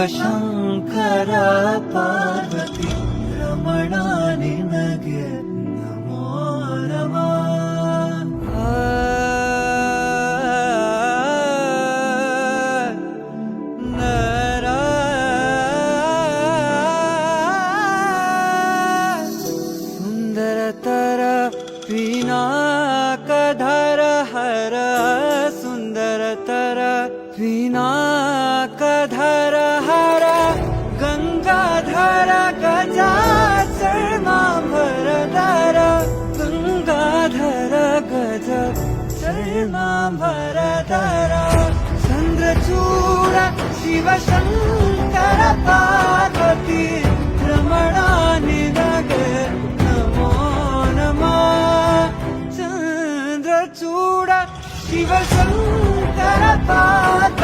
ಶಿವಶಂಕರ ಪಾರ್ವತಿ ರಮಣ ನಿನಗೆ ನಮೋ ನಮಃ. सुंदरतर पिनाकधर हर सुंदरतर पिनाकधर हर गंगाधर गजाचर्मांबरधर गंगाधर गज चर्मांबरधर चंद्रचूड शिवशंकर पार्वती रमण निनगे नमो नमः. चंद्रचूड शिवशंकर पार्वती